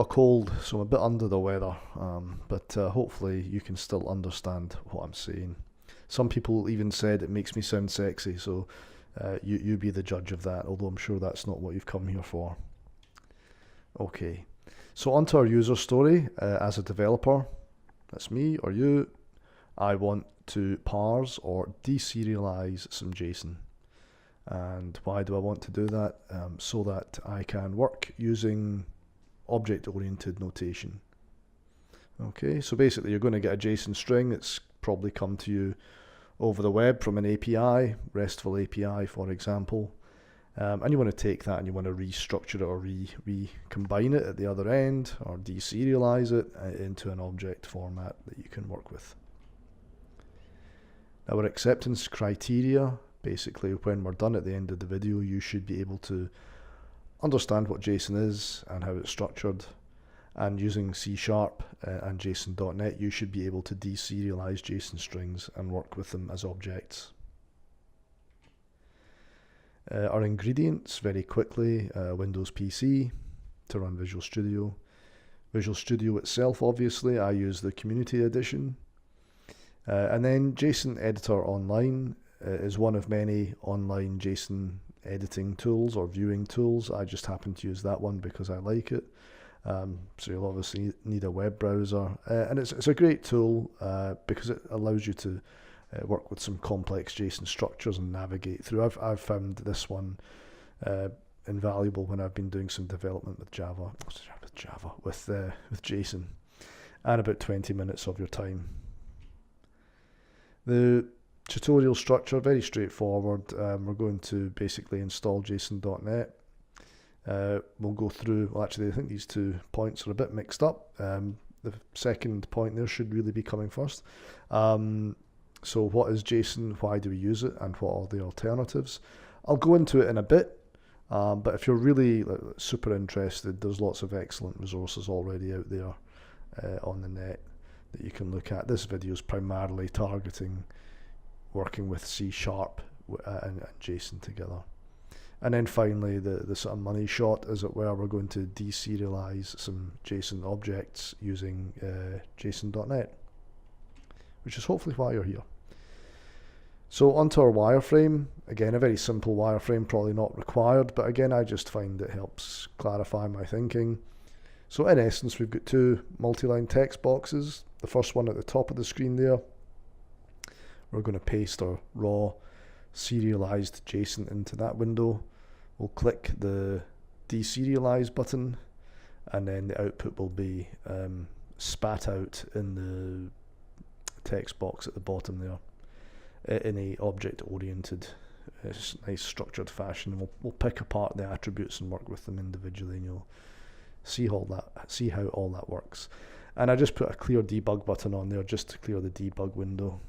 A cold, so I'm a bit under the weather, but hopefully you can still understand what I'm saying. Some people even said it makes me sound sexy, so you be the judge of that, although I'm sure that's not what you've come here for. Okay, so onto our user story. As a developer, that's me or you, I want to parse or deserialize some JSON. And why do I want to do that? So that I can work using object-oriented notation. Okay, so basically you're going to get a JSON string that's probably come to you over the web from an API, RESTful API for example, and you want to take that and you want to restructure it or recombine it at the other end or deserialize it into an object format that you can work with. Now our acceptance criteria, basically when we're done at the end of the video, you should be able to understand what JSON is and how it's structured, and using C# and json.net you should be able to deserialize JSON strings and work with them as objects. Our ingredients, very quickly, Windows PC to run Visual Studio. Visual Studio itself, obviously, I use the Community Edition. And then JSON Editor Online is one of many online JSON editing tools or viewing tools. I just happen to use that one because I like it. So you'll obviously need a web browser, and it's a great tool because it allows you to work with some complex JSON structures and navigate through. I've found this one invaluable when I've been doing some development with with JSON, and about 20 minutes of your time. The tutorial structure, very straightforward. We're going to basically install json.net. We'll go through, well actually I think these 2 points are a bit mixed up. The second point there should really be coming first. So what is JSON, why do we use it, and what are the alternatives? I'll go into it in a bit, but if you're really super interested, there's lots of excellent resources already out there on the net that you can look at. This video is primarily targeting working with C# and JSON together. And then finally, the sort of money shot, as it were, we're going to deserialize some JSON objects using json.net, which is hopefully why you're here. So onto our wireframe. Again, a very simple wireframe, probably not required, but again, I just find it helps clarify my thinking. So in essence, we've got 2 multi-line text boxes. The first one at the top of the screen there, we're going to paste our raw serialized JSON into that window. We'll click the deserialize button, and then the output will be spat out in the text box at the bottom there in a object-oriented, nice structured fashion. We'll pick apart the attributes and work with them individually, and you'll see how all that works. And I just put a clear debug button on there just to clear the debug window.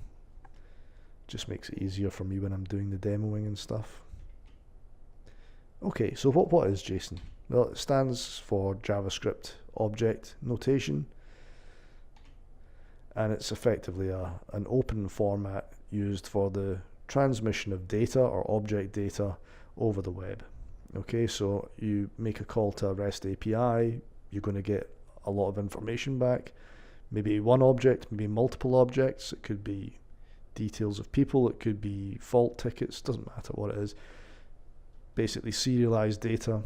Just makes it easier for me when I'm doing the demoing and stuff. Okay, so what is JSON? Well, it stands for JavaScript Object Notation, and it's effectively an open format used for the transmission of data or object data over the web. Okay, so you make a call to a REST API, you're going to get a lot of information back. Maybe one object, maybe multiple objects. It could be details of people, it could be fault tickets, doesn't matter what it is. Basically serialized data,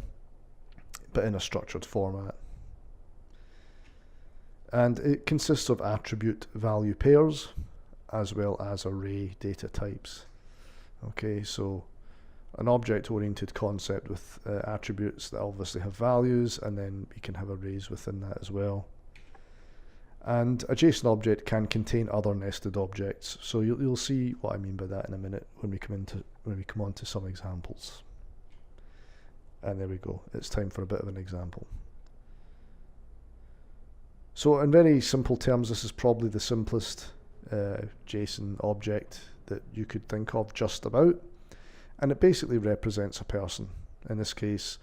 but in a structured format. And it consists of attribute value pairs as well as array data types. Okay, so an object-oriented concept with attributes that obviously have values, and then we can have arrays within that as well. And a JSON object can contain other nested objects. So you'll see what I mean by that in a minute when we come on to some examples. And there we go. It's time for a bit of an example. So in very simple terms, this is probably the simplest JSON object that you could think of just about. And it basically represents a person. In this case,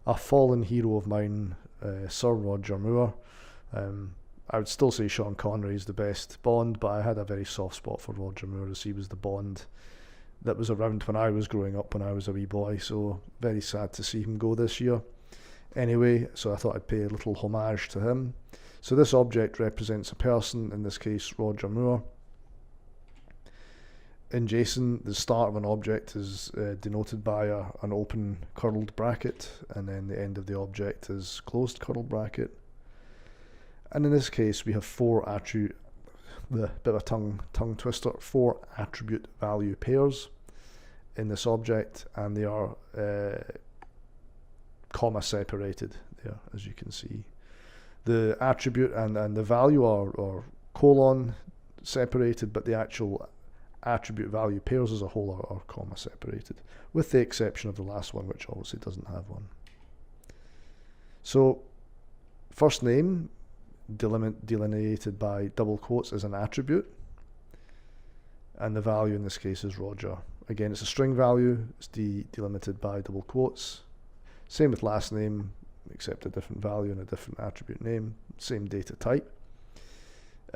a fallen hero of mine, Sir Roger Moore. I would still say Sean Connery is the best Bond, but I had a very soft spot for Roger Moore as he was the Bond that was around when I was growing up, when I was a wee boy, so very sad to see him go this year. anyway, so I thought I'd pay a little homage to him. So this object represents a person, in this case Roger Moore. In JSON, the start of an object is denoted by an open curled bracket, and then the end of the object is closed curled bracket. And in this case, we have four attribute value pairs in this object, and they are comma separated there, as you can see. The attribute and the value are colon separated, but the actual attribute value pairs as a whole are comma separated, with the exception of the last one, which obviously doesn't have one. So first name delineated by double quotes is an attribute, and the value in this case is Roger. Again, it's a string value, it's delimited by double quotes. Same with last name, except a different value and a different attribute name, same data type.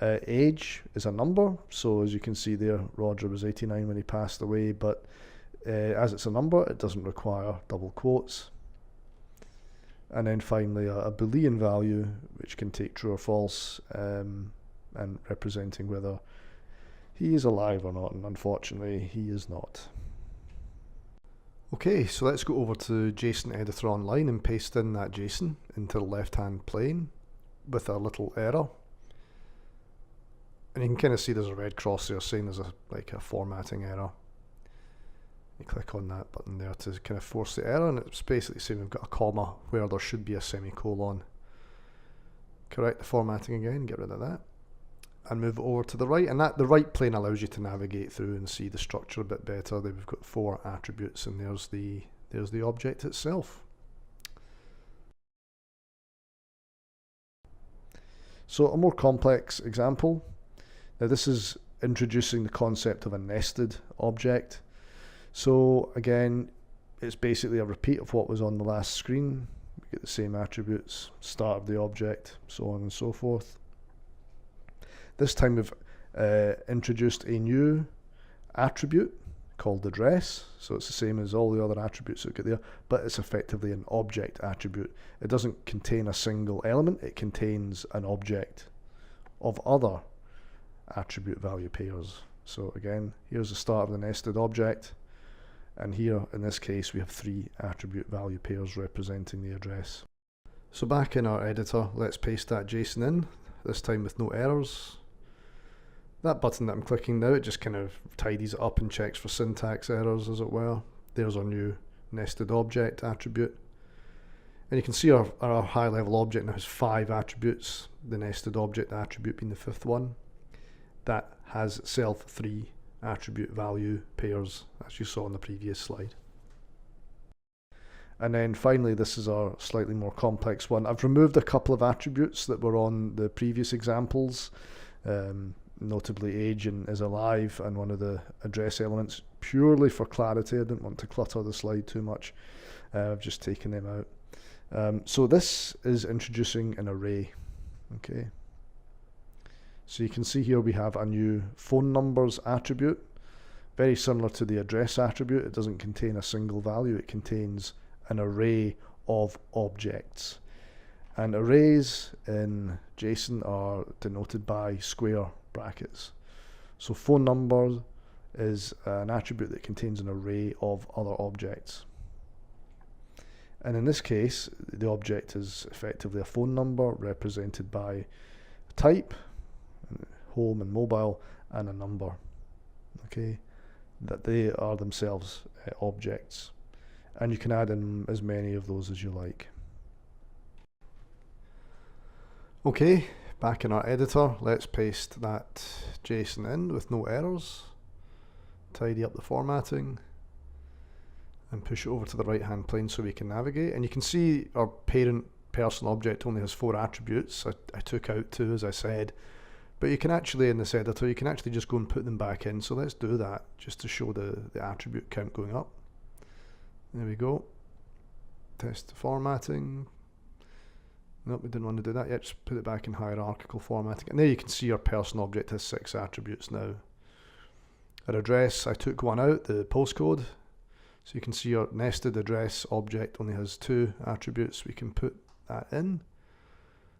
Age is a number, so as you can see there, Roger was 89 when he passed away, but as it's a number, it doesn't require double quotes. And then finally a Boolean value, which can take true or false, and representing whether he is alive or not, and unfortunately he is not. Okay, so let's go over to JSON Editor Online and paste in that JSON into the left-hand plane with a little error. And you can kind of see there's a red cross there saying there's like a formatting error. You click on that button there to kind of force the error, and it's basically saying we've got a comma where there should be a semicolon. Correct the formatting again, get rid of that, and move it over to the right. And the right plane allows you to navigate through and see the structure a bit better. We've got four attributes, and there's the object itself. So a more complex example. Now this is introducing the concept of a nested object. So again, it's basically a repeat of what was on the last screen. We get the same attributes, start of the object, so on and so forth. This time we've introduced a new attribute called address. So it's the same as all the other attributes that get there, but it's effectively an object attribute. It doesn't contain a single element, it contains an object of other attribute value pairs. So again, here's the start of the nested object, and here in this case we have three attribute value pairs representing the address. So back in our editor, let's paste that JSON in, this time with no errors. That button that I'm clicking now, it just kind of tidies it up and checks for syntax errors, as it were. There's our new nested object attribute. And you can see our high level object now has 5 attributes, the nested object attribute being the 5th one. That has itself 3 attribute value pairs, as you saw in the previous slide. And then finally, this is our slightly more complex one. I've removed a couple of attributes that were on the previous examples, notably age and is alive, and one of the address elements, purely for clarity. I didn't want to clutter the slide too much. I've just taken them out. So this is introducing an array. Okay. So you can see here we have a new phone numbers attribute, very similar to the address attribute. It doesn't contain a single value, it contains an array of objects. And arrays in JSON are denoted by square brackets. So phone number is an attribute that contains an array of other objects. And in this case, the object is effectively a phone number represented by a type, home and mobile, and a number. Okay, that they are themselves objects. And you can add in as many of those as you like. Okay, back in our editor, let's paste that JSON in with no errors, tidy up the formatting, and push it over to the right hand plane so we can navigate. And you can see our parent person object only has 4 attributes. I took out 2, as I said, but you can actually, in this editor, you can actually just go and put them back in. So let's do that just to show the attribute count going up. There we go. Test the formatting. Nope, we didn't want to do that yet. Just put it back in hierarchical formatting. And there you can see our person object has 6 attributes now. Our address, I took one out, the postcode. So you can see our nested address object only has 2 attributes. We can put that in,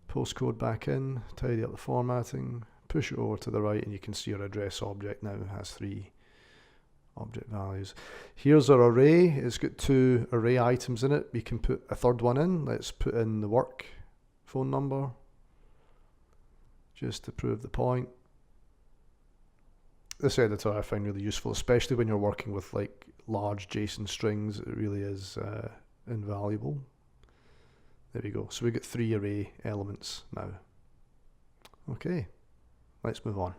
postcode back in, tidy up the formatting, push it over to the right, and you can see our address object now has 3 object values. Here's our array. It's got 2 array items in it. We can put a third one in. Let's put in the work phone number just to prove the point. This editor I find really useful, especially when you're working with like large JSON strings. It really is invaluable. There we go. So we get 3 array elements now. Okay, let's move on.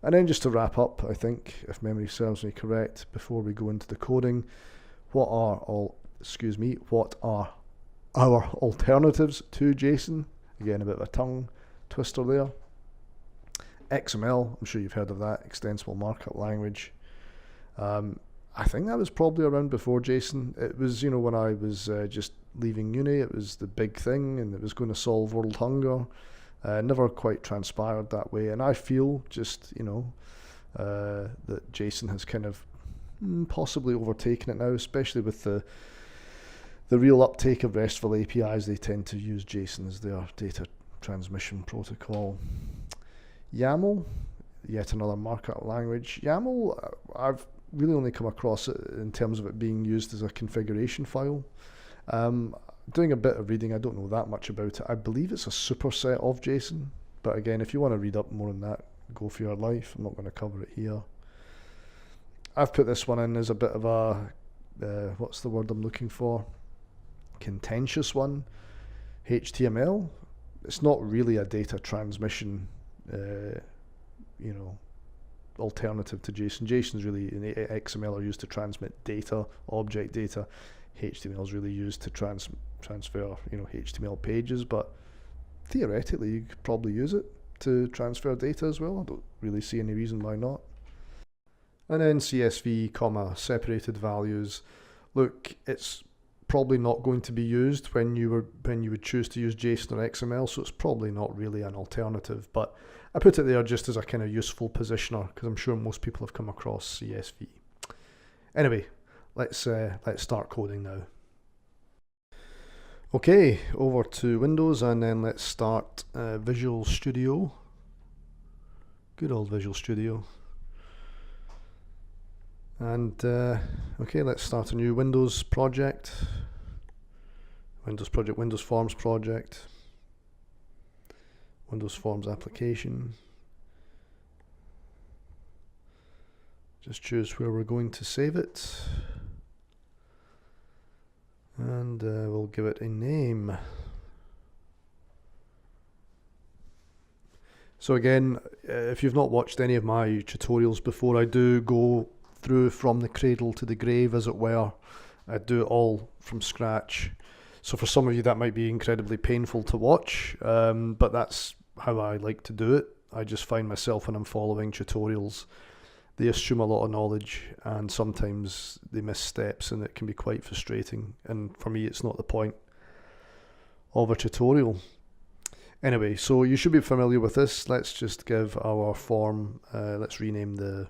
And then just to wrap up, I think, if memory serves me correct, before we go into the coding, what are our alternatives to JSON? Again, a bit of a tongue twister there. XML, I'm sure you've heard of that, extensible markup language. I think that was probably around before JSON. It was, you know, when I was just leaving uni, it was the big thing, and it was going to solve world hunger. Never quite transpired that way, and I feel just, you know, that JSON has kind of possibly overtaken it now, especially with the real uptake of RESTful APIs. They tend to use JSON as their data transmission protocol. YAML, yet another markup language. YAML, I've really only come across it in terms of it being used as a configuration file. Doing a bit of reading, I don't know that much about it. I believe it's a superset of JSON, but again, if you want to read up more on that, go for your life. I'm not going to cover it here. I've put this one in as a bit of a, what's the word I'm looking for? Contentious one. HTML. It's not really a data transmission, you know, alternative to JSON. JSON is really, in XML are used to transmit data, object data. HTML is really used to transfer, you know, HTML pages, but theoretically you could probably use it to transfer data as well. I don't really see any reason why not. And then CSV, separated values. Look, it's probably not going to be used when you would choose to use JSON or XML, so it's probably not really an alternative, but I put it there just as a kind of useful positioner because I'm sure most people have come across CSV. Anyway, let's start coding now. Okay, over to Windows, and then let's start Visual Studio. Good old Visual Studio. And okay, let's start a new Windows project. Windows Forms project. Windows Forms application. Just choose where we're going to save it. And we'll give it a name. So again, if you've not watched any of my tutorials before, I do go through from the cradle to the grave, as it were. I do it all from scratch. So for some of you that might be incredibly painful to watch, but that's how I like to do it. I just find myself, when I'm following tutorials, they assume a lot of knowledge and sometimes they miss steps, and it can be quite frustrating. And for me, it's not the point of a tutorial. Anyway, so you should be familiar with this. Let's just give our form, let's rename the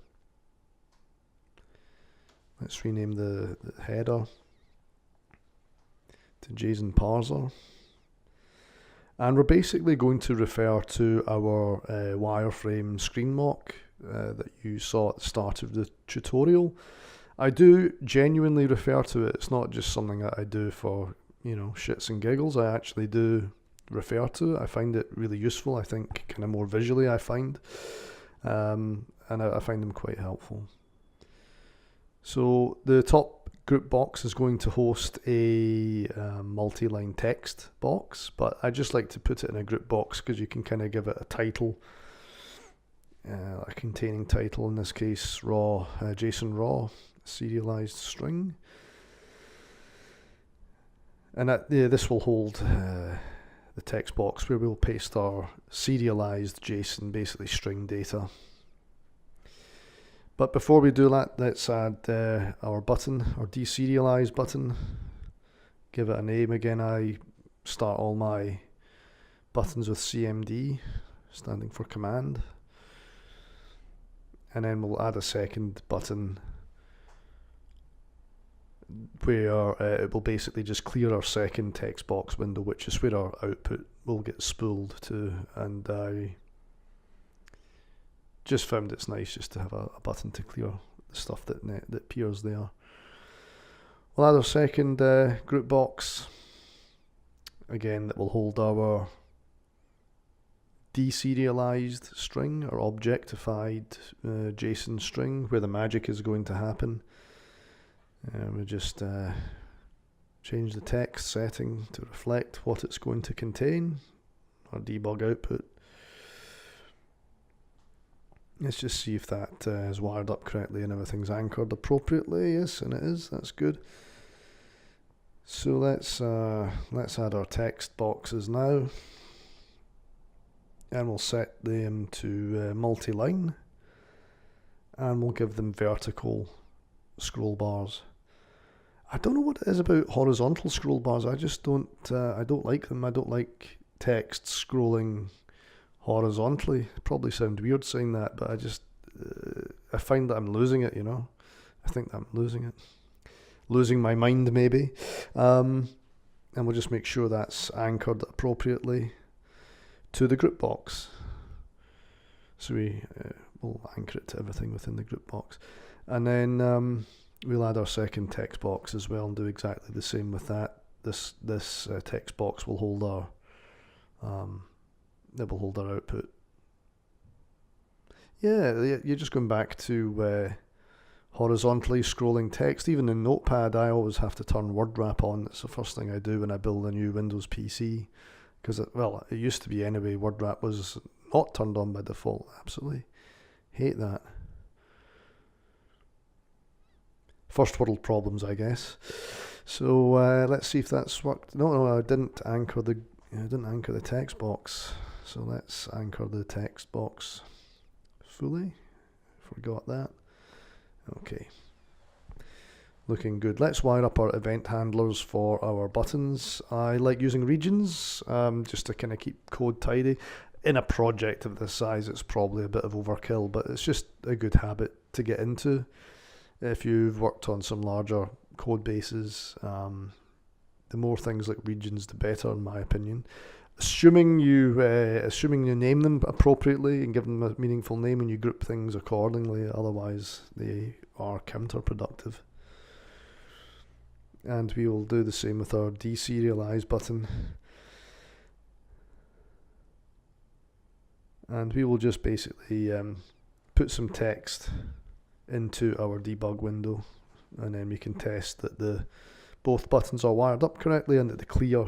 header to JSON parser. And we're basically going to refer to our wireframe screen mock that you saw at the start of the tutorial. I do genuinely refer to it. It's not just something that I do for, you know, shits and giggles. I actually do refer to it. I find it really useful. I think kind of more visually, I find. And I find them quite helpful. So the top group box is going to host a multi-line text box, but I just like to put it in a group box because you can kind of give it a title, a containing title, in this case raw, JSON raw, serialized string. And this will hold the text box where we'll paste our serialized JSON, basically string data. But before we do that, let's add our button, our deserialize button. Give it a name. Again, I start all my buttons with CMD, standing for command. And then we'll add a second button where it will basically just clear our second text box window, which is where our output will get spooled to. And I just found it's nice just to have a button to clear the stuff that appears there. We'll add our second group box, again, that will hold our deserialized string, or objectified JSON string, where the magic is going to happen. We just change the text setting to reflect what it's going to contain, our debug output. Let's just see if that is wired up correctly and everything's anchored appropriately. Yes, and it is. That's good. So let's add our text boxes now, and we'll set them to multi-line, and we'll give them vertical scroll bars. I don't know what it is about horizontal scroll bars. I just don't. I don't like them. I don't like text scrolling horizontally. It probably sound weird saying that, but I just I find that I'm losing it. I think I'm losing it. Losing my mind, maybe. And we'll just make sure that's anchored appropriately to the group box. So we'll anchor it to everything within the group box. And then we'll add our second text box as well and do exactly the same with that. This text box will hold our output. Yeah, you're just going back to horizontally scrolling text. Even in Notepad, I always have to turn word wrap on. It's the first thing I do when I build a new Windows PC, because it used to be anyway. Word wrap was not turned on by default. Absolutely hate that. First world problems, I guess. So let's see if that's worked. No, I didn't anchor the text box. So let's anchor the text box fully. Forgot that. Okay, looking good. Let's wire up our event handlers for our buttons. I like using regions just to kind of keep code tidy. In a project of this size, it's probably a bit of overkill, but it's just a good habit to get into. If you've worked on some larger code bases, the more things like regions, the better, in my opinion. Assuming you name them appropriately and give them a meaningful name, and you group things accordingly. Otherwise, they are counterproductive. And we will do the same with our deserialize button. And we will just basically put some text into our debug window, and then we can test that both buttons are wired up correctly and that the clear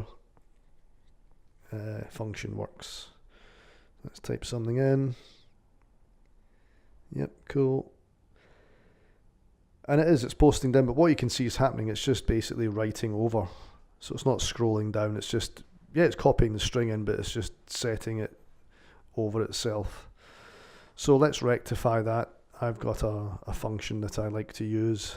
function works. Let's type something in. Yep, cool. And it's posting down, but what you can see is happening, it's just basically writing over. So it's not scrolling down, it's just, it's copying the string in, but it's just setting it over itself. So let's rectify that. I've got a function that I like to use.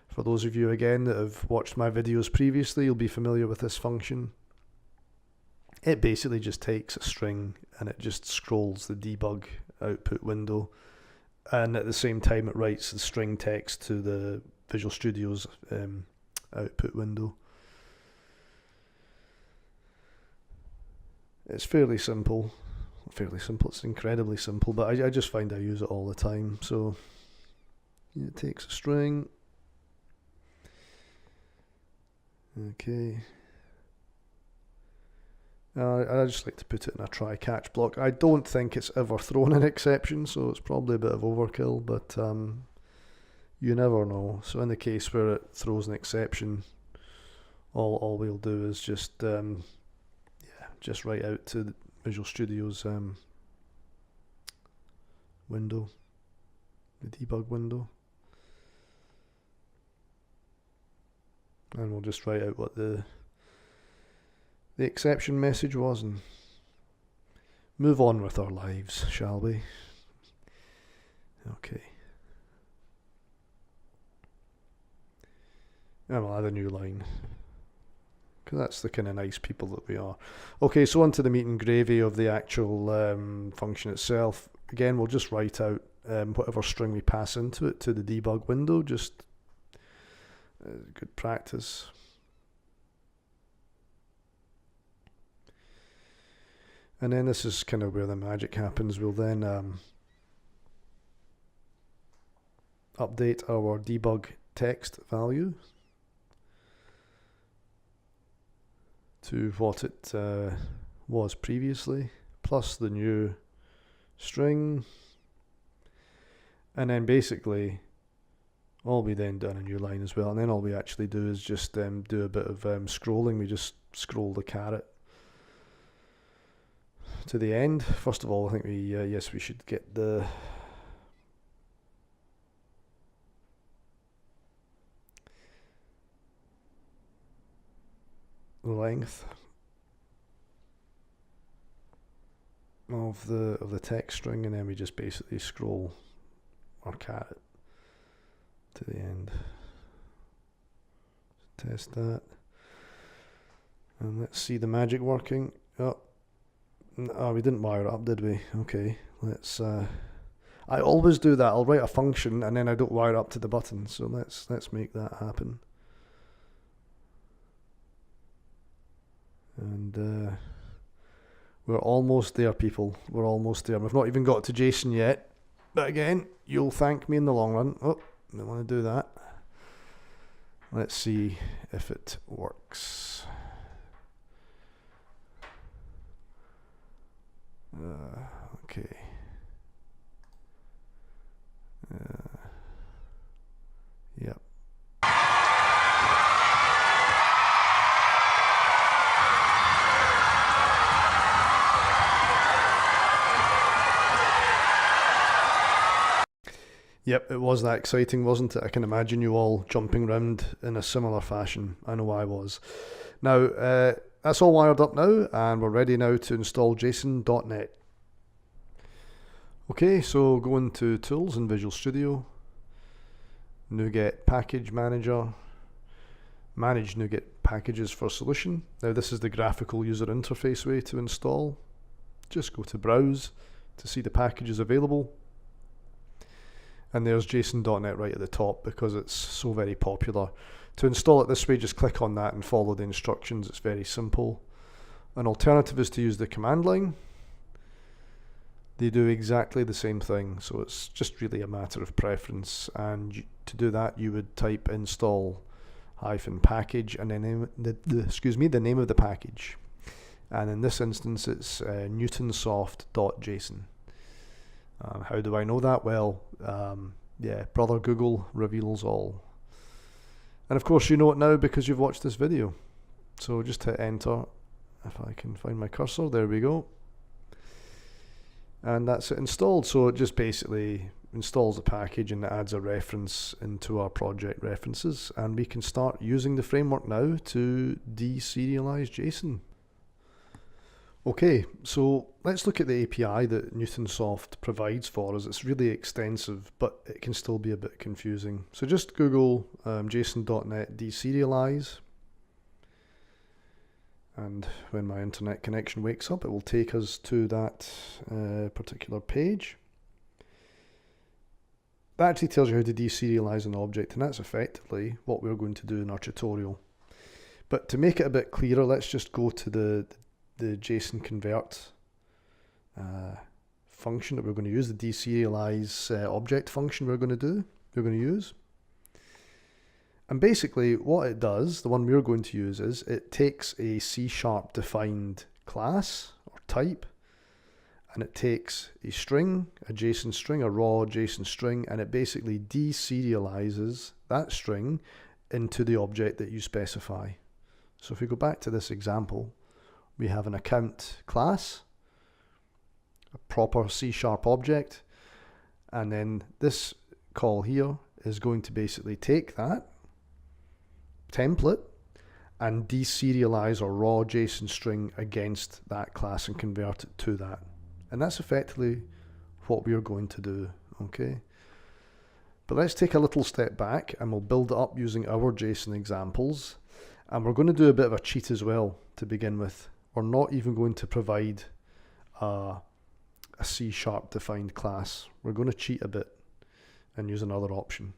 For those of you, again, that have watched my videos previously, you'll be familiar with this function. It basically just takes a string and it just scrolls the debug output window, and at the same time it writes the string text to the Visual Studio's output window. It's fairly simple. It's incredibly simple, but I just find I use it all the time. So it takes a string. Okay. I just like to put it in a try-catch block. I don't think it's ever thrown an exception, so it's probably a bit of overkill, but you never know. So in the case where it throws an exception, all we'll do is just write out to the Visual Studio's window, the debug window, and we'll just write out what the exception message was and move on with our lives, shall we? Okay. And we'll add a new line, because that's the kind of nice people that we are. Okay, so on to the meat and gravy of the actual function itself. Again, we'll just write out whatever string we pass into it to the debug window. Just Good practice. And then this is kind of where the magic happens. We'll then update our debug text value to what it was previously, plus the new string. And then basically all we then do on a new line as well. And then all we actually do is just do a bit of scrolling. We just scroll the caret to the end. First of all, I think yes, we should get the length of the text string, and then we just basically scroll our caret to the end. Test that, and let's see the magic working. Oh, we didn't wire it up, did we? Okay, let's I always do that. I'll write a function and then I don't wire up to the button, so let's make that happen. And we're almost there, people. We're almost there. We've not even got to JSON yet, but again, you'll thank me in the long run. Oh, don't want to do that. Let's see if it works. Okay. Yep. Yep, it was that exciting, wasn't it? I can imagine you all jumping around in a similar fashion. I know I was. Now, that's all wired up now, and we're ready now to install json.net. Okay, so go into Tools in Visual Studio, NuGet Package Manager, Manage NuGet Packages for Solution. Now this is the graphical user interface way to install. Just go to Browse to see the packages available. And there's json.net right at the top because it's so very popular. To install it this way, just click on that and follow the instructions. It's very simple. An alternative is to use the command line. They do exactly the same thing, so it's just really a matter of preference. And to do that, you would type install -package and then the name of the package. And in this instance, it's newtonsoft.json. How do I know that? Well, yeah, brother Google reveals all. And of course you know it now because you've watched this video. So just hit enter. If I can find my cursor, there we go. And that's it installed. So it just basically installs the package and adds a reference into our project references. And we can start using the framework now to deserialize JSON. Okay, so let's look at the API that Newtonsoft provides for us. It's really extensive, but it can still be a bit confusing. So just Google json.net deserialize. And when my internet connection wakes up, it will take us to that particular page. That actually tells you how to deserialize an object, and that's effectively what we're going to do in our tutorial. But to make it a bit clearer, let's just go to the JSON convert function that we're going to use, the deserialize object function we're going to use. And basically what it does, the one we're going to use, is it takes a C# defined class or type, and it takes a string, a JSON string, a raw JSON string, and it basically deserializes that string into the object that you specify. So if we go back to this example, we have an account class, a proper C# object, and then this call here is going to basically take that template and deserialize our raw JSON string against that class and convert it to that. And that's effectively what we're going to do, okay? But let's take a little step back and we'll build it up using our JSON examples. And we're going to do a bit of a cheat as well to begin with. We're not even going to provide a C# defined class. We're going to cheat a bit and use another option.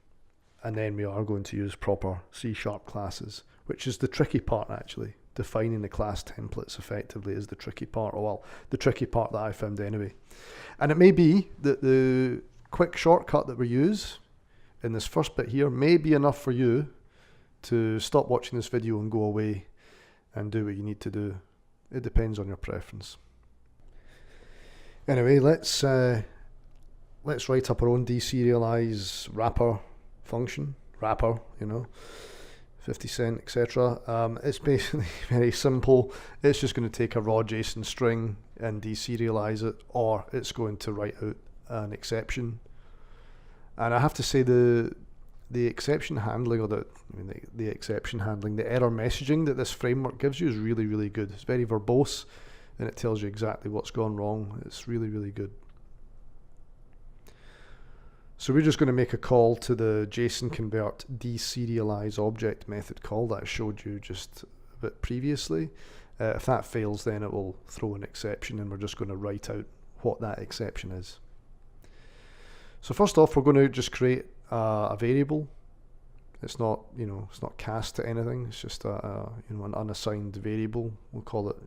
And then we are going to use proper C# classes, which is the tricky part actually. Defining the class templates effectively is the tricky part, or well, the tricky part that I found anyway. And it may be that the quick shortcut that we use in this first bit here may be enough for you to stop watching this video and go away and do what you need to do. It depends on your preference. Anyway, let's write up our own deserialize wrapper function. Wrapper, 50 cent, etc. It's basically very simple. It's just going to take a raw JSON string and deserialize it, or it's going to write out an exception. And I have to say the exception handling, or the exception handling, the error messaging that this framework gives you is really, really good. It's very verbose, and it tells you exactly what's gone wrong. It's really, really good. So we're just going to make a call to the JSON convert deserialize object method call that I showed you just a bit previously. If that fails, then it will throw an exception, and we're just going to write out what that exception is. So first off, we're going to just create a variable. It's not, it's not cast to anything. It's just an unassigned variable. We'll call it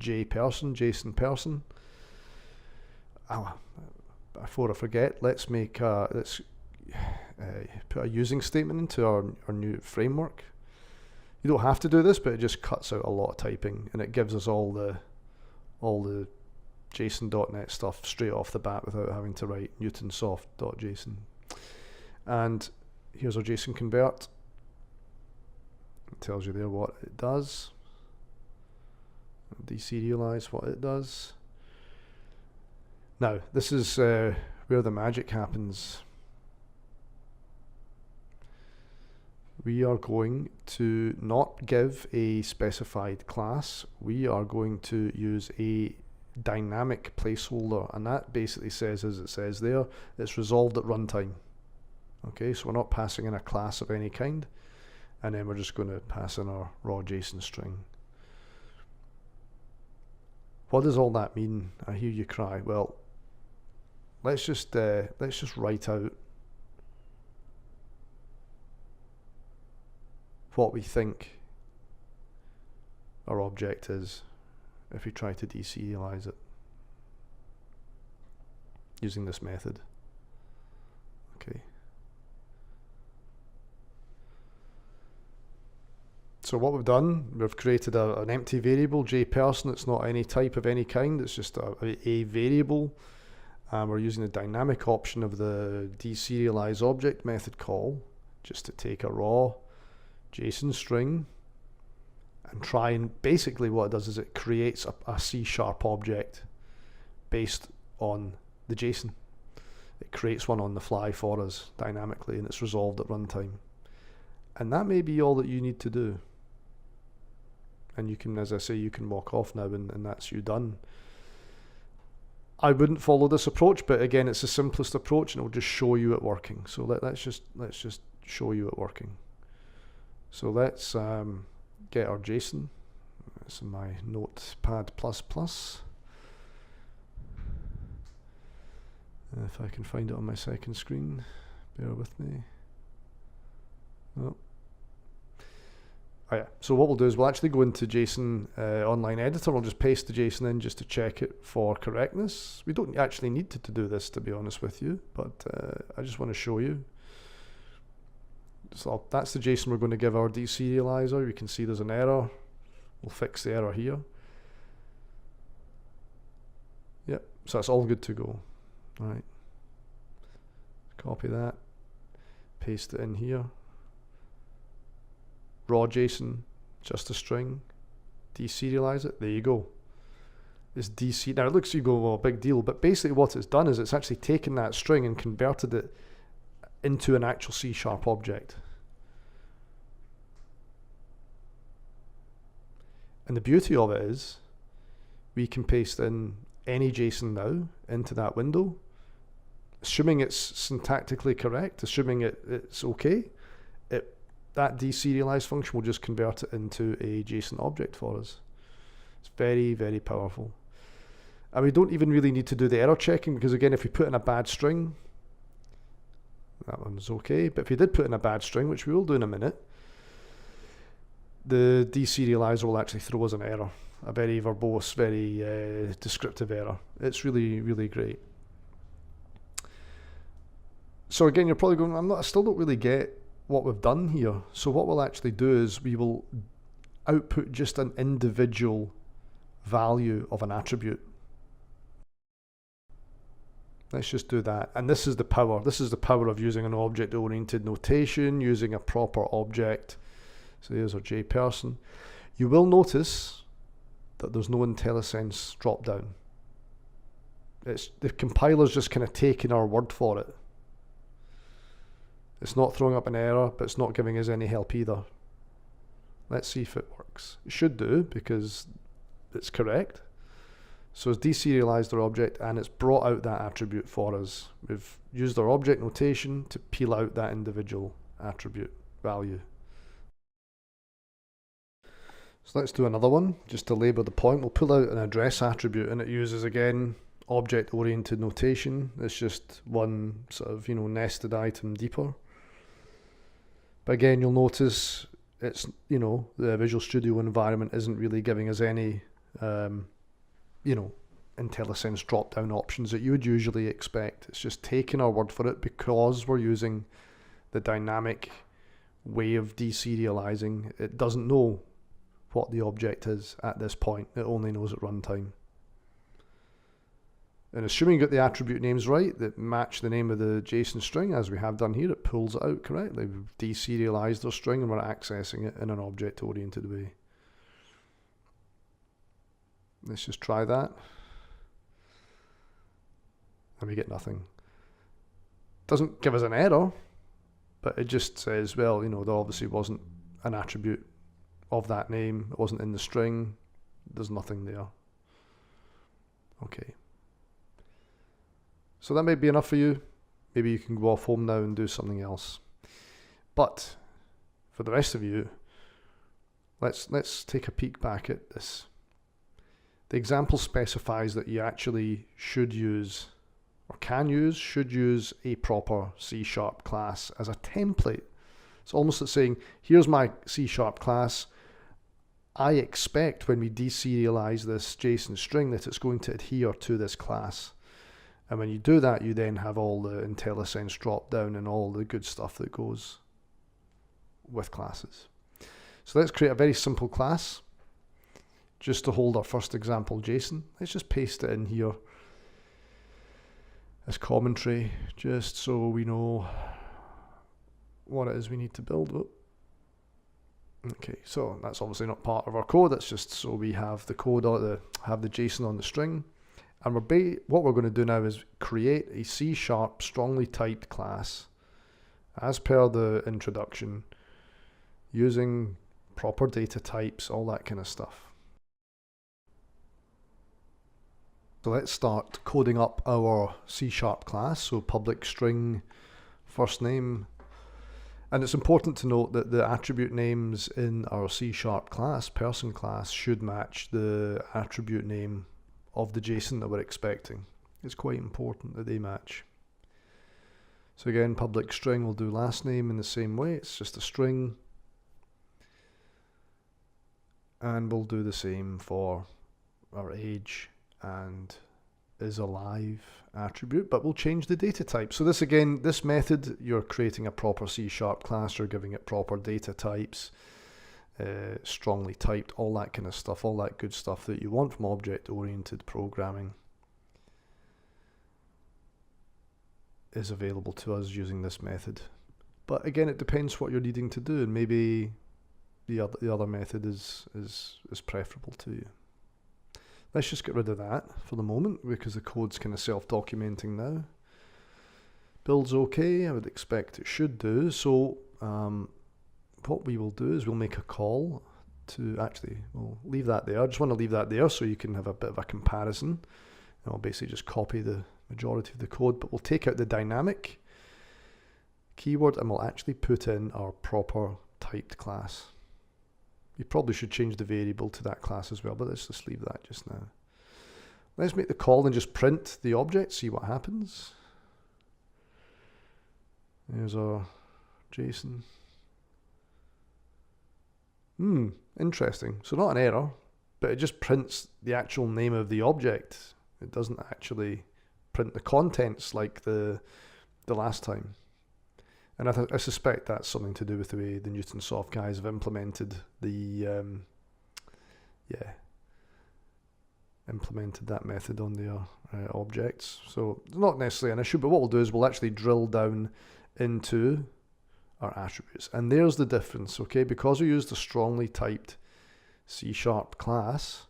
JSON person. Before I forget, let's put a using statement into our new framework. You don't have to do this, but it just cuts out a lot of typing, and it gives us all the JSON.NET stuff straight off the bat without having to write newtonsoft.json. And here's our JSON convert. It tells you there what it does. Deserialize what it does. Now, this is where the magic happens. We are going to not give a specified class. We are going to use a dynamic placeholder, and that basically says, as it says there, it's resolved at runtime. Okay, so we're not passing in a class of any kind, and then we're just going to pass in our raw JSON string. What does all that mean? I hear you cry. Well, let's just write out what we think our object is if we try to deserialize it using this method. Okay. So what we've done, we've created an empty variable, jperson. It's not any type of any kind, it's just a variable. We're using the dynamic option of the deserialize object method call just to take a raw JSON string and try, and basically what it does is it creates a C# object based on the JSON. It creates one on the fly for us dynamically, and it's resolved at runtime. And that may be all that you need to do. And you can, as I say, you can walk off now, and that's you done. I wouldn't follow this approach, but again, it's the simplest approach, and it will just show you it working. So let's just show you it working. So let's get our JSON. It's in my Notepad++. If I can find it on my second screen, bear with me. Oh. Oh yeah. So what we'll do is we'll actually go into JSON online editor. We'll just paste the JSON in just to check it for correctness. We don't actually need to do this, to be honest with you, but I just want to show you. So that's the JSON we're going to give our deserializer. You can see there's an error. We'll fix the error here. Yep, so that's all good to go. All right. Copy that, paste it in here. Raw JSON, just a string, deserialize it, there you go. It's DC. Now it looks, you go, well, big deal, but basically what it's done is it's actually taken that string and converted it into an actual C# object. And the beauty of it is we can paste in any JSON now into that window, assuming it's syntactically correct, assuming it's okay. That deserialize function will just convert it into a JSON object for us. It's very, very powerful. And we don't even really need to do the error checking, because again, if we put in a bad string, That one's okay. But if you did put in a bad string, which we will do in a minute, the deserializer will actually throw us an error. A very verbose, very descriptive error. It's really, really great. So again, you're probably going, I still don't really get what we've done here. So what we'll actually do is we will output just an individual value of an attribute. Let's just do that. And this is the power. This is the power of using an object-oriented notation, using a proper object. So here's our jperson. You will notice that there's no IntelliSense drop down. The compiler's just kind of taking our word for it. It's not throwing up an error, but it's not giving us any help either. Let's see if it works. It should do, because it's correct. So it's deserialized our object and it's brought out that attribute for us. We've used our object notation to peel out that individual attribute value. So let's do another one, just to labour the point. We'll pull out an address attribute, and it uses, again, object-oriented notation. It's just one sort of, nested item deeper. But again, you'll notice it's, the Visual Studio environment isn't really giving us any, IntelliSense drop-down options that you would usually expect. It's just taking our word for it because we're using the dynamic way of deserializing. It doesn't know what the object is at this point. It only knows at runtime. And assuming you got the attribute names right that match the name of the JSON string, as we have done here, it pulls it out correctly. We've deserialized our string and we're accessing it in an object-oriented way. Let's just try that. And we get nothing. Doesn't give us an error, but it just says, well, there obviously wasn't an attribute of that name. It wasn't in the string. There's nothing there. Okay. So that may be enough for you. Maybe you can go off home now and do something else. But for the rest of you, let's take a peek back at this. The example specifies that you actually should use, or should use a proper C# class as a template. It's almost like saying, here's my C# class. I expect when we deserialize this JSON string that it's going to adhere to this class. And when you do that, you then have all the IntelliSense drop down and all the good stuff that goes with classes. So let's create a very simple class just to hold our first example JSON. Let's just paste it in here as commentary, just so we know what it is we need to build. Oh. Okay, so that's obviously not part of our code. That's just so we have the code, have the JSON on the string. And what we're going to do now is create a C# strongly typed class as per the introduction, using proper data types, all that kind of stuff. So let's start coding up our C# class. So public string first name. And it's important to note that the attribute names in our C# class, person class, should match the attribute name of the JSON that we're expecting. It's quite important that they match. So again, public string will do last name in the same way. It's just a string. And we'll do the same for our age and is alive attribute, but we'll change the data type. So this again, this method, you're creating a proper C# class, you're giving it proper data types, strongly typed, all that kind of stuff, all that good stuff that you want from object-oriented programming is available to us using this method. But again, it depends what you're needing to do, and maybe the other method is preferable to you. Let's just get rid of that for the moment because the code's kind of self-documenting now. Build's okay, I would expect it should do. So what we will do is we'll make a call to, actually, we'll leave that there. I just want to leave that there so you can have a bit of a comparison. And I'll basically just copy the majority of the code, but we'll take out the dynamic keyword and we'll actually put in our proper typed class. You probably should change the variable to that class as well, but let's just leave that just now. Let's make the call and just print the object, see what happens. There's our JSON. Interesting. So not an error, but it just prints the actual name of the object. It doesn't actually print the contents like the last time. And I suspect that's something to do with the way the Newtonsoft guys have implemented the implemented that method on their objects. So it's not necessarily an issue, but what we'll do is we'll actually drill down into our attributes. And there's the difference, okay? Because we used a strongly typed C# class,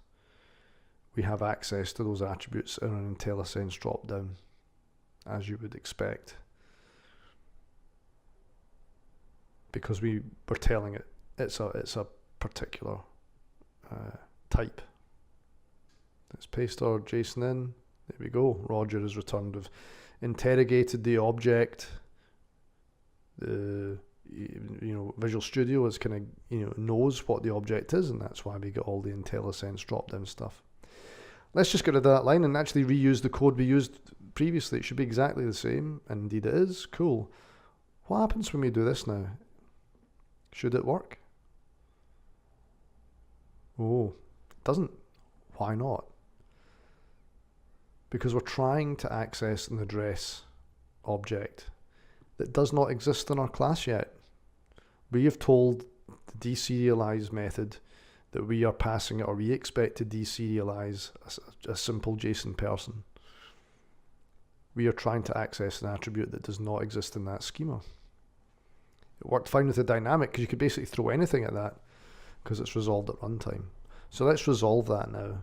we have access to those attributes in an IntelliSense dropdown, as you would expect. Because we were telling it it's a particular type. Let's paste our JSON in. There we go. Roger is returned. We've interrogated the object. Visual Studio is kind of knows what the object is, and that's why we get all the IntelliSense drop-down stuff. Let's just get rid of that line and actually reuse the code we used previously. It should be exactly the same, and indeed it is. Cool. What happens when we do this now? Should it work? Oh, it doesn't. Why not? Because we're trying to access an address object that does not exist in our class yet. We have told the deserialize method that we are passing it, or we expect to deserialize a simple JSON person. We are trying to access an attribute that does not exist in that schema. It worked fine with the dynamic because you could basically throw anything at that because it's resolved at runtime. So let's resolve that now.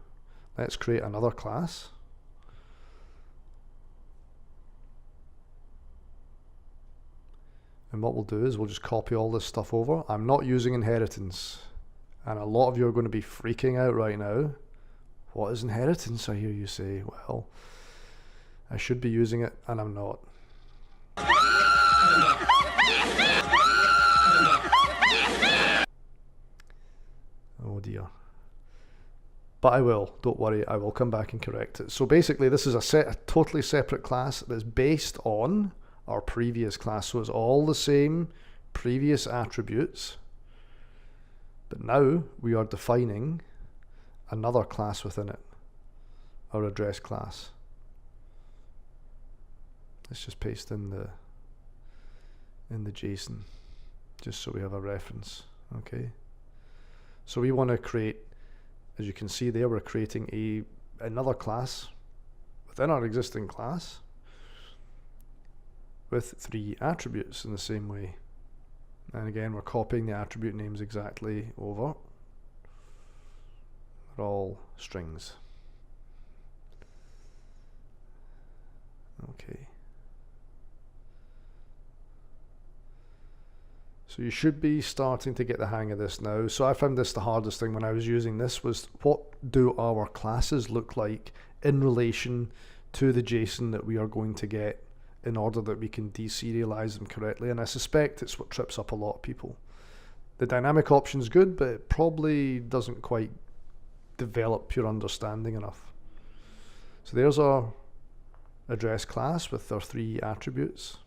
Let's create another class. And what we'll do is we'll just copy all this stuff over. I'm not using inheritance. And a lot of you are going to be freaking out right now. What is inheritance, I hear you say? Well, I should be using it, and I'm not. Oh dear. But I will, don't worry, I will come back and correct it. So basically this is a totally separate class that's based on our previous class. So it's all the same previous attributes. But now we are defining another class within it, our address class. Let's just paste in the JSON, just so we have a reference. Okay. So we want to create, as you can see there, we're creating another class within our existing class with 3 attributes in the same way. And again, we're copying the attribute names exactly over. They're all strings. Okay. So you should be starting to get the hang of this now. So I found this the hardest thing when I was using this, was what do our classes look like in relation to the JSON that we are going to get in order that we can deserialize them correctly. And I suspect it's what trips up a lot of people. The dynamic option's good, but it probably doesn't quite develop your understanding enough. So there's our address class with our 3 attributes.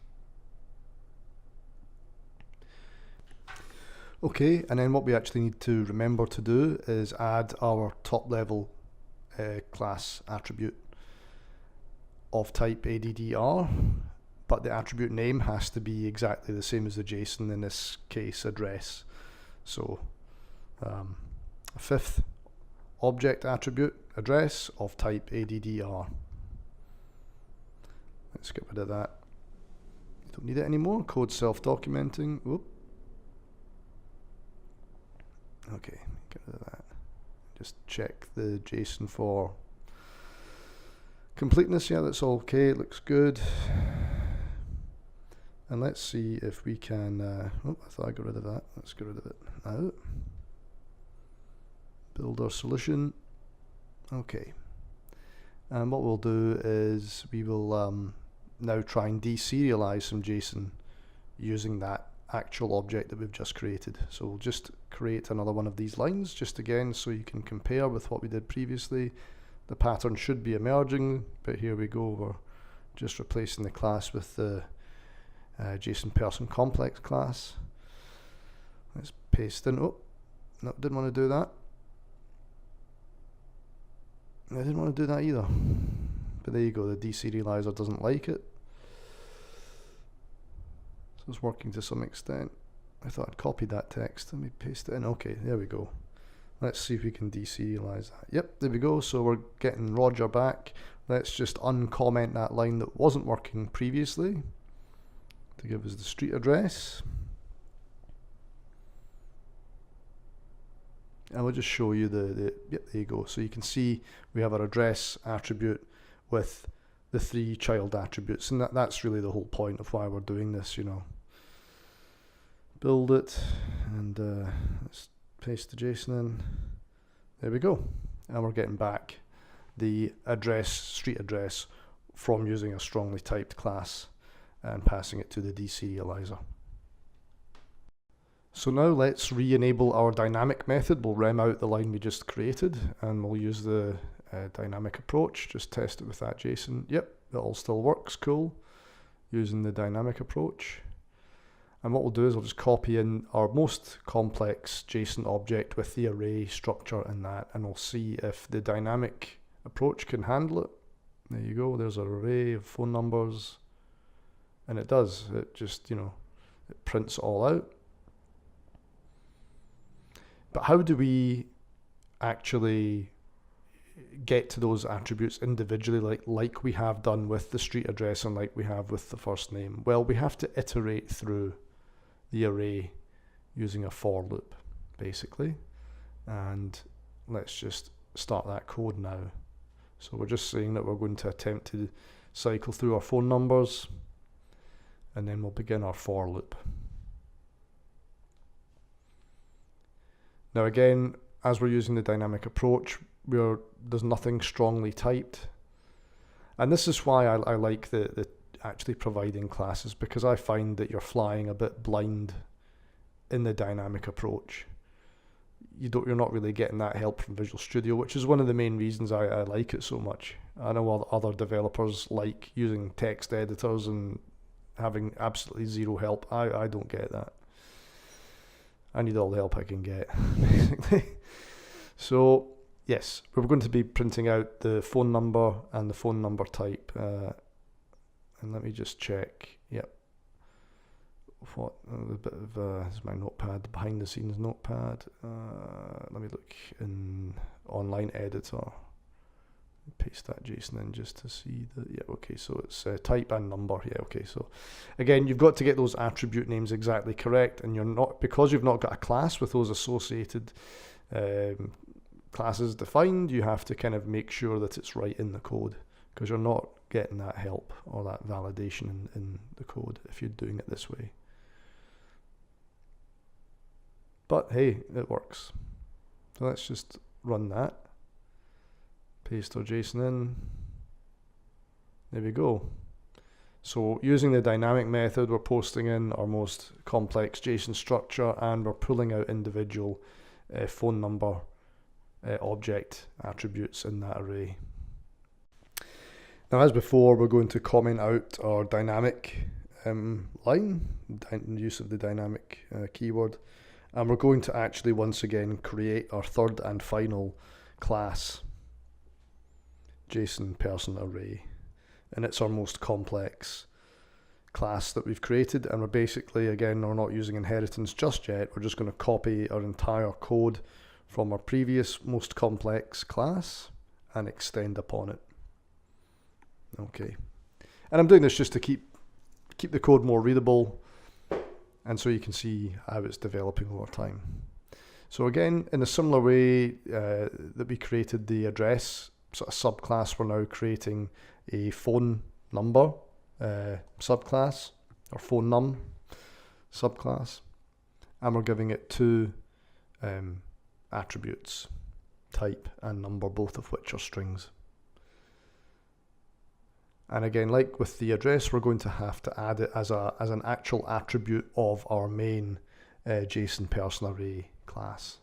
Okay, and then what we actually need to remember to do is add our top level class attribute of type ADDR, but the attribute name has to be exactly the same as the JSON, in this case address. So a 5th object attribute, address of type ADDR. Let's get rid of that. Don't need it anymore. Code self-documenting. Whoop. Okay, get rid of that. Just check the JSON for completeness. Yeah, that's all okay. It looks good. And let's see if we can. Oh, I thought I got rid of that. Let's get rid of it now. Build our solution. Okay. And what we'll do is we will now try and deserialize some JSON using that actual object that we've just created. So we'll just create another one of these lines, just again so you can compare with what we did previously. The pattern should be emerging, but here we go, we're just replacing the class with the JSON person complex class. Let's paste in. Oh, no, didn't want to do that. I didn't want to do that either. But there you go, the deserializer doesn't like it. So it's working to some extent. I thought I'd copied that text. Let me paste it in. Okay, there we go. Let's see if we can deserialize that. Yep, there we go. So we're getting Roger back. Let's just uncomment that line that wasn't working previously to give us the street address. And we'll just show you yep, there you go. So you can see we have our address attribute with the 3 child attributes, and that's really the whole point of why we're doing this, you know. Build it, and let's paste the JSON in. There we go. And we're getting back the address, street address, from using a strongly typed class and passing it to the deserializer. So now let's re-enable our dynamic method. We'll rem out the line we just created, and we'll use the dynamic approach. Just test it with that JSON. Yep, it all still works. Cool. Using the dynamic approach. And what we'll do is we'll just copy in our most complex JSON object with the array structure in that, and we'll see if the dynamic approach can handle it. There you go. There's our array of phone numbers, and it does. It just, you know, it prints it all out. But how do we actually get to those attributes individually, like we have done with the street address and like we have with the first name? Well, we have to iterate through the array using a for loop, basically. And let's just start that code now. So we're just saying that we're going to attempt to cycle through our phone numbers, and then we'll begin our for loop. Now again, as we're using the dynamic approach, there's nothing strongly typed. And this is why I like the actually providing classes, because I find that you're flying a bit blind in the dynamic approach. You're not really getting that help from Visual Studio, which is one of the main reasons I like it so much. I know other developers like using text editors and having absolutely zero help. I don't get that. I need all the help I can get, basically. So yes, we're going to be printing out the phone number and the phone number type. And let me just check. Yep. What a bit of this is my notepad, behind the scenes notepad. Let me look in online editor. Paste that JSON in just to see the, yeah, okay, so it's type and number. Yeah, okay, so again, you've got to get those attribute names exactly correct, and you're not, because you've not got a class with those associated classes defined, you have to kind of make sure that it's right in the code, because you're not getting that help or that validation in the code if you're doing it this way. But hey, it works. So let's just run that. Paste our JSON in. There we go. So using the dynamic method, we're posting in our most complex JSON structure, and we're pulling out individual phone number object attributes in that array. Now, as before, we're going to comment out our dynamic line, use of the dynamic keyword, and we're going to actually once again create our third and final class, JSON person array, and it's our most complex class that we've created. And we're basically, again, we're not using inheritance just yet. We're just going to copy our entire code from our previous most complex class and extend upon it. Okay, and I'm doing this just to keep the code more readable, and so you can see how it's developing over time. So again, in a similar way that we created the address sort of subclass, we're now creating a phone number subclass, or phone num subclass, and we're giving it two attributes, type and number, both of which are strings. And again, like with the address, we're going to have to add it as an actual attribute of our main JSON person array class.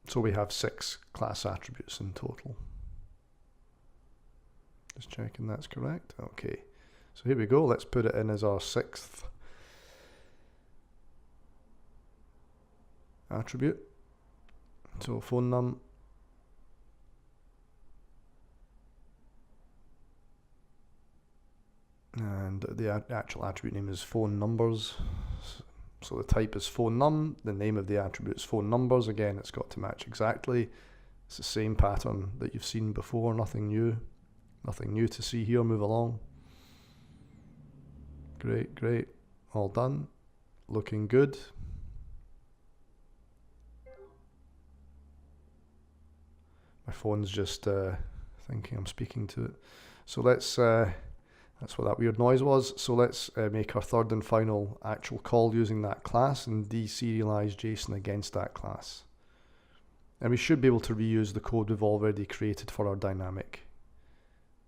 So we have 6 class attributes in total. Just checking that's correct. Okay, So here we go, let's put it in as our 6th attribute. So phone num. And the actual attribute name is phone numbers. So the type is phone num, the name of the attribute is phone numbers. Again, it's got to match exactly. It's the same pattern that you've seen before, nothing new. Nothing new to see here, move along. Great, great, all done. Looking good. My phone's just thinking I'm speaking to it. So let's, that's what that weird noise was. So let's make our third and final actual call using that class and deserialize JSON against that class. And we should be able to reuse the code we've already created for our dynamic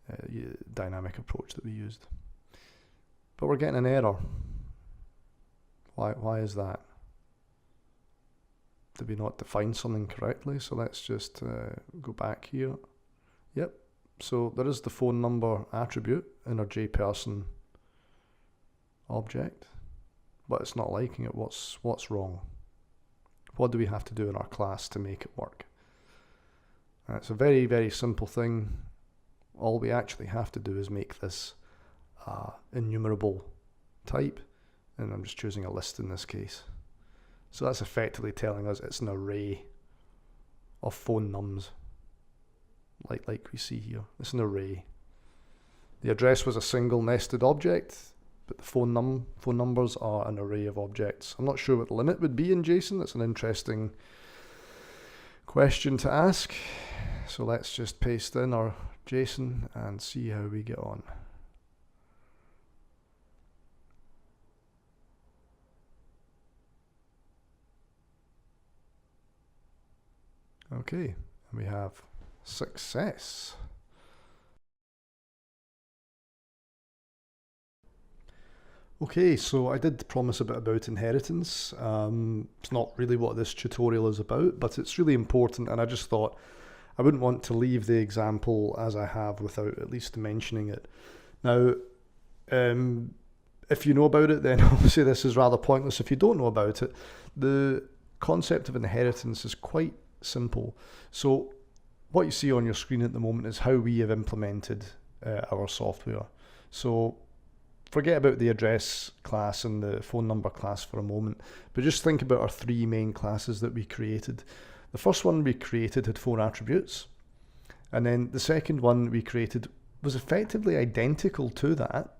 approach that we used. But we're getting an error. Why is that? Did we not define something correctly? So let's just go back here. Yep. So there is the phone number attribute in our jperson object, but it's not liking it. What's wrong? What do we have to do in our class to make it work? It's a very, very simple thing. All we actually have to do is make this enumerable type, and I'm just choosing a list in this case. So that's effectively telling us it's an array of phone nums, like we see here. It's an array. The address was a single nested object, but the phone numbers are an array of objects. I'm not sure what the limit would be in JSON. That's an interesting question to ask. So let's just paste in our JSON and see how we get on. Okay, and we have success. Okay, so I did promise a bit about inheritance. It's not really what this tutorial is about, but it's really important, and I just thought I wouldn't want to leave the example as I have without at least mentioning it. Now, if you know about it, then obviously this is rather pointless. If you don't know about it, the concept of inheritance is quite simple. So what you see on your screen at the moment is how we have implemented our software. So forget about the address class and the phone number class for a moment, but just think about our 3 main classes that we created. The first one we created had 4 attributes, and then the second one we created was effectively identical to that,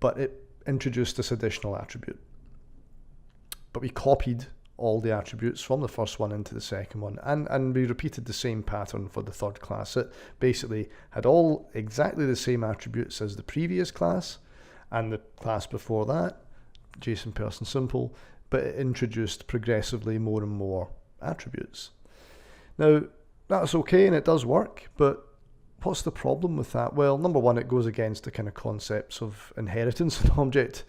but it introduced this additional attribute. But we copied all the attributes from the first one into the second one, and we repeated the same pattern for the third class. It basically had all exactly the same attributes as the previous class and the class before that, json simple, but it introduced progressively more and more attributes. Now, that's okay and it does work, but what's the problem with that? Well, number one, it goes against the kind of concepts of inheritance and object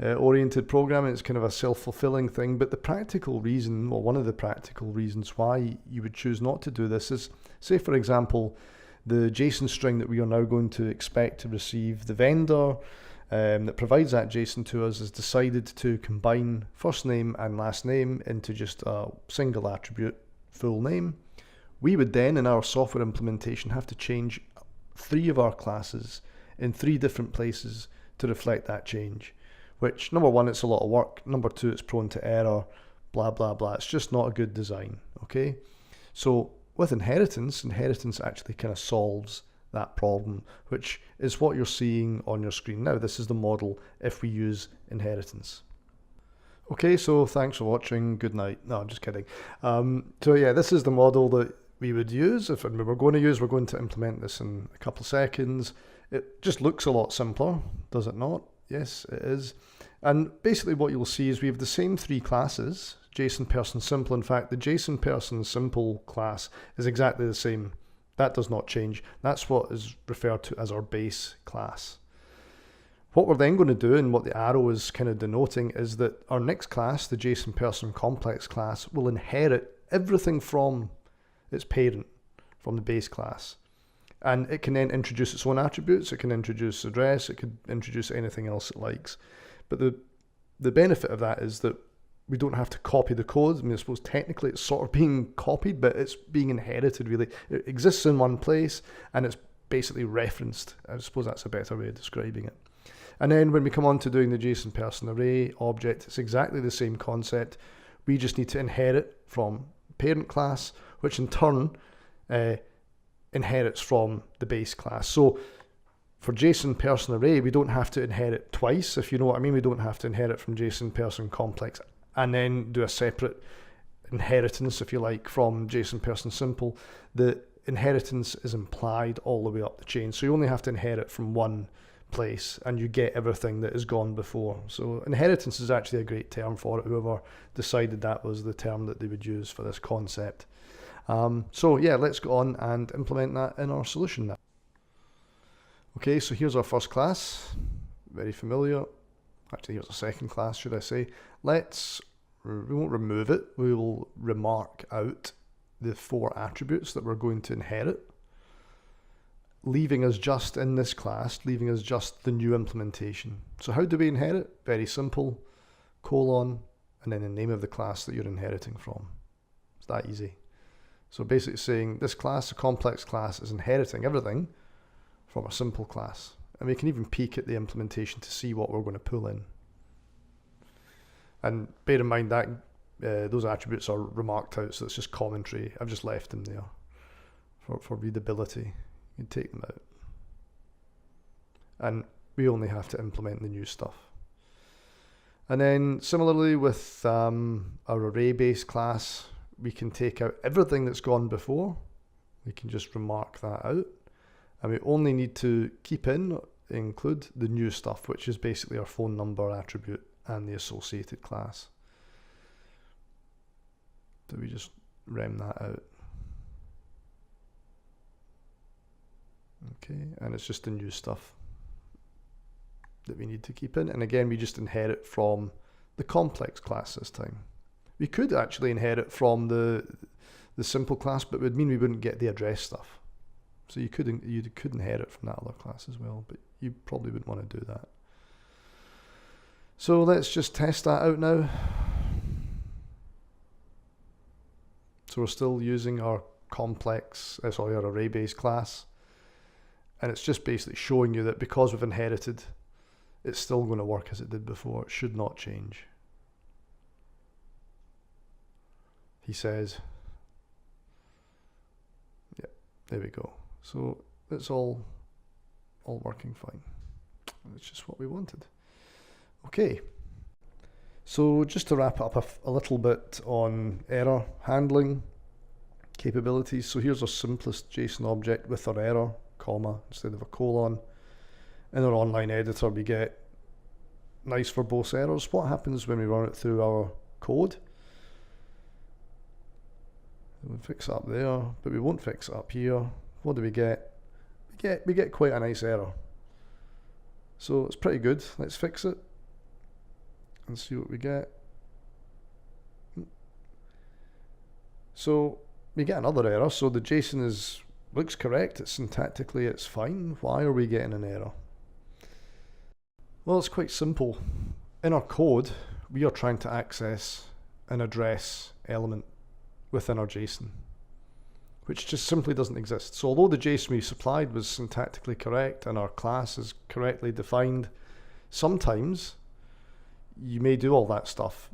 oriented programming. It's kind of a self-fulfilling thing, but the practical reason, or one of the practical reasons why you would choose not to do this is, say for example, the JSON string that we are now going to expect to receive, the vendor that provides that JSON to us has decided to combine first name and last name into just a single attribute, full name. We would then, in our software implementation, have to change 3 of our classes in 3 different places to reflect that change, which, number one, it's a lot of work. Number two, it's prone to error, blah, blah, blah. It's just not a good design, okay? So with inheritance actually kind of solves that problem, which is what you're seeing on your screen now. This is the model if we use inheritance. Okay, so thanks for watching. Good night. No, I'm just kidding. So yeah, this is the model that we would use. We're going to implement this in a couple of seconds. It just looks a lot simpler, does it not? Yes, it is. And basically what you'll see is we have the same 3 classes, json simple. In fact, the json simple class is exactly the same. That does not change. That's what is referred to as our base class. What we're then going to do, and what the arrow is kind of denoting, is that our next class, the json complex class, will inherit everything from its parent, from the base class. And it can then introduce its own attributes. It can introduce address. It could introduce anything else it likes. But the benefit of that is that we don't have to copy the code. I mean, I suppose technically it's sort of being copied, but it's being inherited really. It exists in one place and it's basically referenced. I suppose that's a better way of describing it. And then when we come on to doing the JSON person array object, it's exactly the same concept. We just need to inherit from parent class, which in turn inherits from the base class. So for JSON person array, we don't have to inherit twice, if you know what I mean. We don't have to inherit from JSON person complex and then do a separate inheritance, if you like, from JSON person simple. The inheritance is implied all the way up the chain. So you only have to inherit from one place and you get everything that has gone before. So inheritance is actually a great term for it. Whoever decided that was the term that they would use for this concept. So yeah, let's go on and implement that in our solution now. Okay, so here's our first class, very familiar. Actually, here's a second class, should I say. We won't remove it, we will remark out the 4 attributes that we're going to inherit, leaving us just in this class, leaving us just the new implementation. So how do we inherit? Very simple, colon, and then the name of the class that you're inheriting from. It's that easy. So basically saying this class, a complex class, is inheriting everything from a simple class. And we can even peek at the implementation to see what we're going to pull in. And bear in mind that those attributes are remarked out, so it's just commentary. I've just left them there for readability. You can take them out. And we only have to implement the new stuff. And then similarly with our array-based class, we can take out everything that's gone before. We can just remark that out. And we only need to include the new stuff, which is basically our phone number attribute and the associated class. So we just rem that out. Okay, and it's just the new stuff that we need to keep in. And again, we just inherit from the complex class this time. We could actually inherit from the simple class, but it would mean we wouldn't get the address stuff. So you could inherit from that other class as well, but you probably wouldn't want to do that. So let's just test that out now. So we're still using our our array-based class. And it's just basically showing you that because we've inherited, it's still going to work as it did before. It should not change. He says, yeah, there we go. So it's all working fine. It's just what we wanted. Okay. So just to wrap up a little bit on error handling capabilities. So here's our simplest JSON object with our error, comma, instead of a colon. In our online editor, we get nice verbose errors. What happens when we run it through our code? We'll fix it up there, but we won't fix it up here. What do we get? We get quite a nice error. So it's pretty good. Let's fix it and see what we get. So we get another error. So the JSON looks correct. It's syntactically, it's fine. Why are we getting an error? Well, it's quite simple. In our code, we are trying to access an address element within our JSON, which just simply doesn't exist. So although the JSON we supplied was syntactically correct and our class is correctly defined, sometimes you may do all that stuff,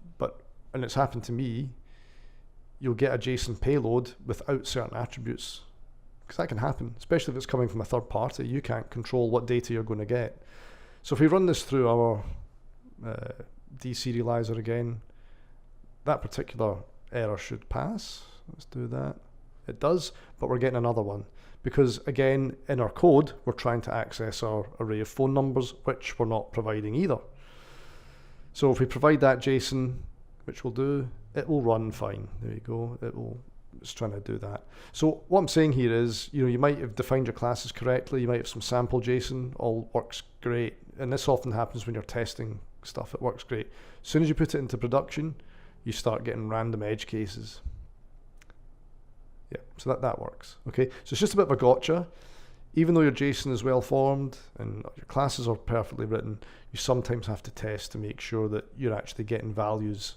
and it's happened to me, you'll get a JSON payload without certain attributes, because that can happen, especially if it's coming from a third party. You can't control what data you're going to get. So if we run this through our deserializer again, that particular error should pass. Let's do that. It does, but we're getting another one because, again, in our code, we're trying to access our array of phone numbers, which we're not providing either. So if we provide that JSON, which we'll do, it will run fine. There you go. It's trying to do that. So what I'm saying here is, you might have defined your classes correctly. You might have some sample JSON, all works great. And this often happens when you're testing stuff. It works great. As soon as you put it into production, you start getting random edge cases. Yeah, so that works. Okay, so it's just a bit of a gotcha. even though your JSON is well formed and your classes are perfectly written, you sometimes have to test to make sure that you're actually getting values